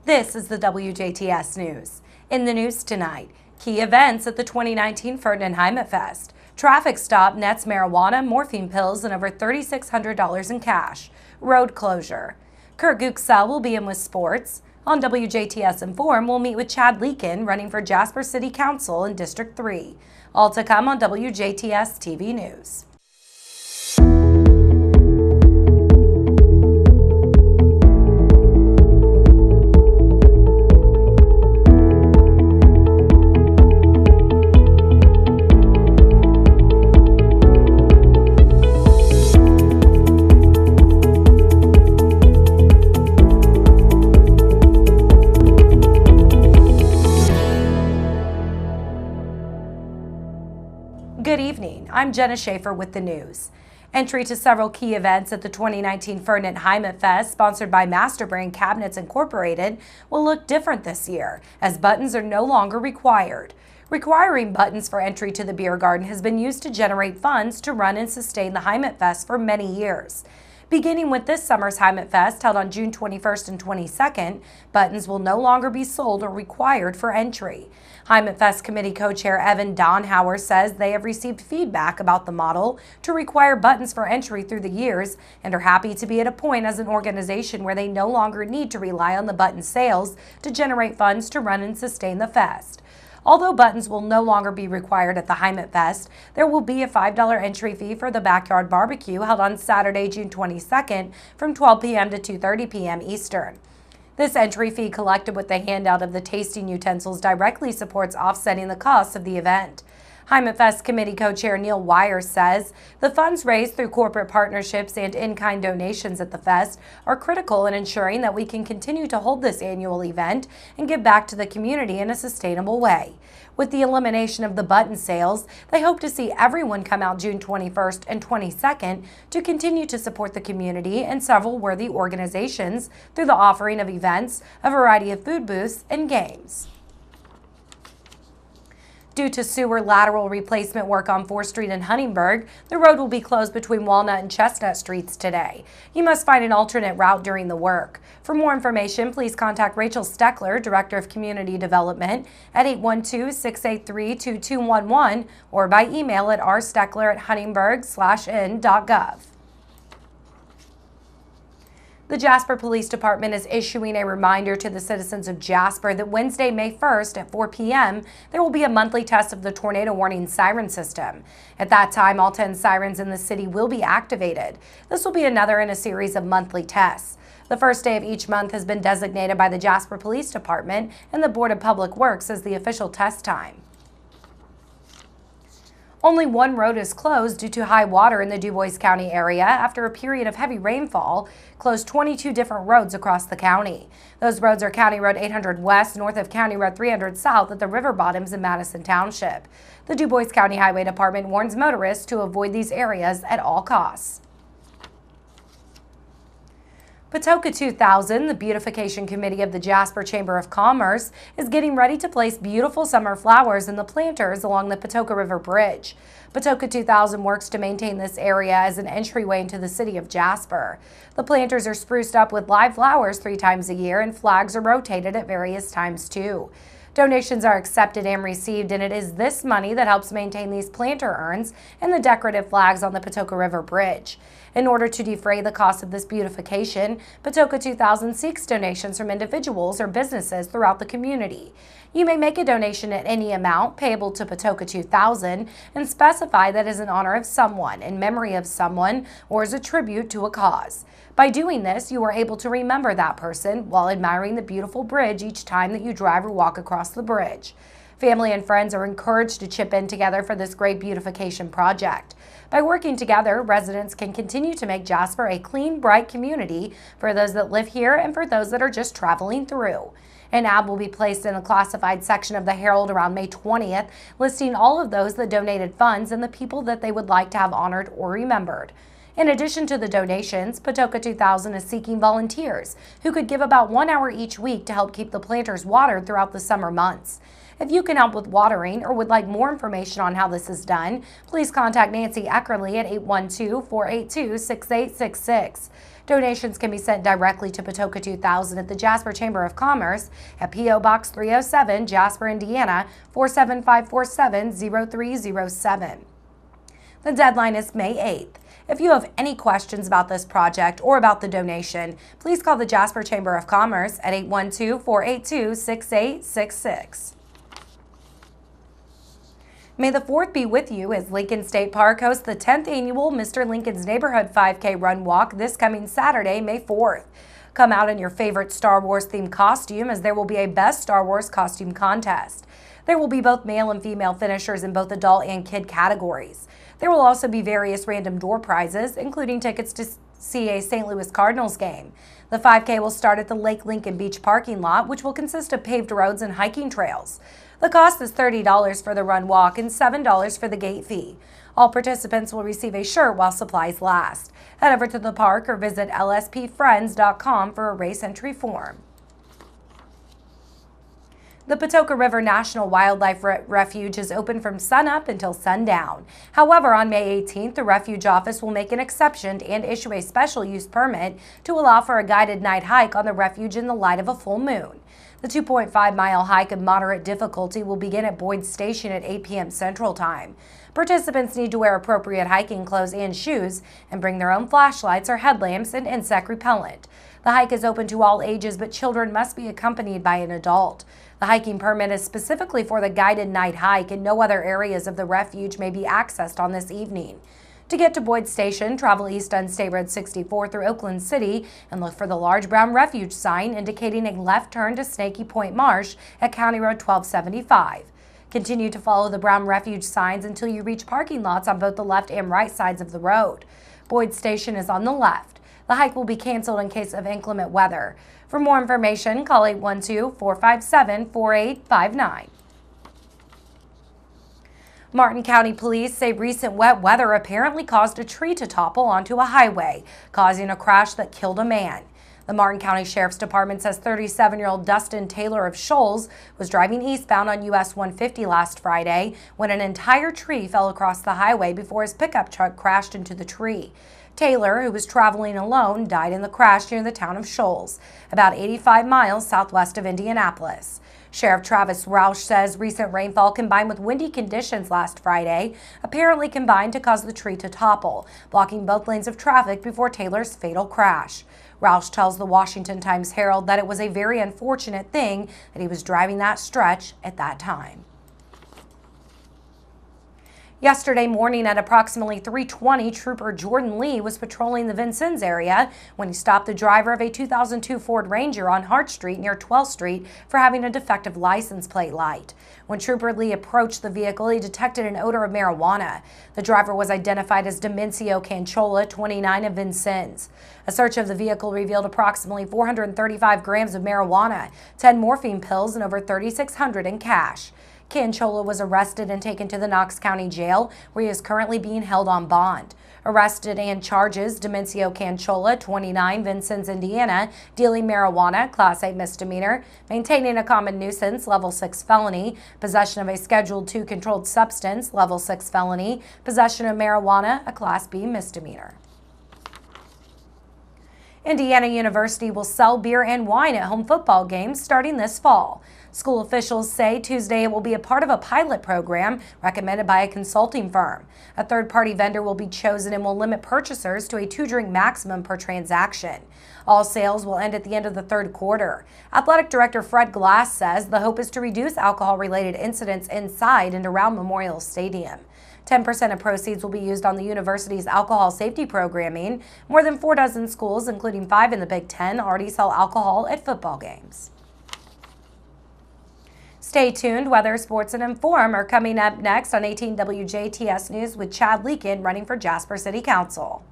This is the WJTS News. In the news tonight, key events at the 2019 Ferdinand Hyman Fest. Traffic stop nets marijuana, morphine pills, and over $3,600 in cash. Road closure. Kurt Guxell will be in with sports. On WJTS Inform, we'll meet with Chad Leakin, running for Jasper City Council in District 3. All to come on WJTS TV News. Good evening. I'm Jenna Schaffer with the news. Entry to several key events at the 2019 Ferdinand Hyman Fest, sponsored by Master Brand Cabinets Incorporated, will look different this year, as buttons are no longer required. Requiring buttons for entry to the beer garden has been used to generate funds to run and sustain the Hyman Fest for many years. Beginning with this summer's Hyman Fest, held on June 21st and 22nd, buttons will no longer be sold or required for entry. Hyman Fest Committee Co-Chair Evan Donhauer says they have received feedback about the model to require buttons for entry through the years and are happy to be at a point as an organization where they no longer need to rely on the button sales to generate funds to run and sustain the fest. Although buttons will no longer be required at the Hyman Fest, there will be a $5 entry fee for the backyard barbecue held on Saturday, June 22nd from 12 p.m. to 2:30 p.m. Eastern. This entry fee, collected with the handout of the tasting utensils, directly supports offsetting the costs of the event. Hyman Fest Committee Co-Chair Neil Wire says the funds raised through corporate partnerships and in-kind donations at the fest are critical in ensuring that we can continue to hold this annual event and give back to the community in a sustainable way. With the elimination of the button sales, they hope to see everyone come out June 21st and 22nd to continue to support the community and several worthy organizations through the offering of events, a variety of food booths, and games. Due to sewer lateral replacement work on 4th Street in Huntingburg, the road will be closed between Walnut and Chestnut Streets today. You must find an alternate route during the work. For more information, please contact Rachel Steckler, Director of Community Development, at 812-683-2211 or by email at rsteckler@huntingburg/n.gov. The Jasper Police Department is issuing a reminder to the citizens of Jasper that Wednesday, May 1st at 4 p.m., there will be a monthly test of the tornado warning siren system. At that time, all 10 sirens in the city will be activated. This will be another in a series of monthly tests. The first day of each month has been designated by the Jasper Police Department and the Board of Public Works as the official test time. Only one road is closed due to high water in the Dubois County area after a period of heavy rainfall closed 22 different roads across the county. Those roads are County Road 800 West, north of County Road 300 South at the River Bottoms in Madison Township. The Dubois County Highway Department warns motorists to avoid these areas at all costs. Patoka 2000, the Beautification Committee of the Jasper Chamber of Commerce, is getting ready to place beautiful summer flowers in the planters along the Patoka River Bridge. Patoka 2000 works to maintain this area as an entryway into the city of Jasper. The planters are spruced up with live flowers 3 times a year, and flags are rotated at various times too. Donations are accepted and received, and it is this money that helps maintain these planter urns and the decorative flags on the Patoka River Bridge. In order to defray the cost of this beautification, Patoka 2000 seeks donations from individuals or businesses throughout the community. You may make a donation at any amount payable to Patoka 2000 and specify that is in honor of someone, in memory of someone, or as a tribute to a cause. By doing this, you are able to remember that person while admiring the beautiful bridge each time that you drive or walk across the bridge. Family and friends are encouraged to chip in together for this great beautification project. By working together, residents can continue to make Jasper a clean, bright community for those that live here and for those that are just traveling through. An ad will be placed in a classified section of the Herald around May 20th, listing all of those that donated funds and the people that they would like to have honored or remembered. In addition to the donations, Patoka 2000 is seeking volunteers who could give about 1 hour each week to help keep the planters watered throughout the summer months. If you can help with watering or would like more information on how this is done, please contact Nancy Eckerly at 812-482-6866. Donations can be sent directly to Patoka 2000 at the Jasper Chamber of Commerce at P.O. Box 307, Jasper, Indiana 47547-0307. The deadline is May 8th. If you have any questions about this project or about the donation, please call the Jasper Chamber of Commerce at 812-482-6866. May the 4th be with you as Lincoln State Park hosts the 10th annual Mr. Lincoln's Neighborhood 5K Run Walk this coming Saturday, May 4th. Come out in your favorite Star Wars themed costume as there will be a Best Star Wars Costume Contest. There will be both male and female finishers in both adult and kid categories. There will also be various random door prizes, including tickets to see a St. Louis Cardinals game. The 5K will start at the Lake Lincoln Beach parking lot, which will consist of paved roads and hiking trails. The cost is $30 for the run walk and $7 for the gate fee. All participants will receive a shirt while supplies last. Head over to the park or visit lspfriends.com for a race entry form. The Patoka River National Wildlife Refuge is open from sunup until sundown. However, on May 18th, the refuge office will make an exception and issue a special use permit to allow for a guided night hike on the refuge in the light of a full moon. The 2.5-mile hike of moderate difficulty will begin at Boyd Station at 8 p.m. Central Time. Participants need to wear appropriate hiking clothes and shoes and bring their own flashlights or headlamps and insect repellent. The hike is open to all ages, but children must be accompanied by an adult. The hiking permit is specifically for the guided night hike, and no other areas of the refuge may be accessed on this evening. To get to Boyd Station, travel east on State Road 64 through Oakland City and look for the large brown refuge sign indicating a left turn to Snaky Point Marsh at County Road 1275. Continue to follow the brown refuge signs until you reach parking lots on both the left and right sides of the road. Boyd Station is on the left. The hike will be canceled in case of inclement weather. For more information, call 812-457-4859. Martin County Police say recent wet weather apparently caused a tree to topple onto a highway, causing a crash that killed a man. The Martin County Sheriff's Department says 37-year-old Dustin Taylor of Shoals was driving eastbound on US 150 last Friday when an entire tree fell across the highway before his pickup truck crashed into the tree. Taylor, who was traveling alone, died in the crash near the town of Shoals, about 85 miles southwest of Indianapolis. Sheriff Travis Roush says recent rainfall combined with windy conditions last Friday apparently combined to cause the tree to topple, blocking both lanes of traffic before Taylor's fatal crash. Roush tells the Washington Times-Herald that it was a very unfortunate thing that he was driving that stretch at that time. Yesterday morning at approximately 3:20, Trooper Jordan Lee was patrolling the Vincennes area when he stopped the driver of a 2002 Ford Ranger on Hart Street near 12th Street for having a defective license plate light. When Trooper Lee approached the vehicle, he detected an odor of marijuana. The driver was identified as Dimencio Canchola, 29, of Vincennes. A search of the vehicle revealed approximately 435 grams of marijuana, 10 morphine pills, and over $3,600 in cash. Canchola was arrested and taken to the Knox County Jail, where he is currently being held on bond. Arrested and charges Dimencio Canchola, 29, Vincennes, Indiana, dealing marijuana, Class 8 misdemeanor, maintaining a common nuisance, Level 6 felony, possession of a Scheduled II controlled substance, Level 6 felony, possession of marijuana, a Class B misdemeanor. Indiana University will sell beer and wine at home football games starting this fall. School officials say Tuesday it will be a part of a pilot program recommended by a consulting firm. A third-party vendor will be chosen and will limit purchasers to a 2-drink maximum per transaction. All sales will end at the end of the third quarter. Athletic Director Fred Glass says the hope is to reduce alcohol-related incidents inside and around Memorial Stadium. 10% of proceeds will be used on the university's alcohol safety programming. More than 4 dozen schools, including 5 in the Big Ten, already sell alcohol at football games. Stay tuned. Weather, sports, and inform are coming up next on 18 WJTS News with Chad Leakin running for Jasper City Council.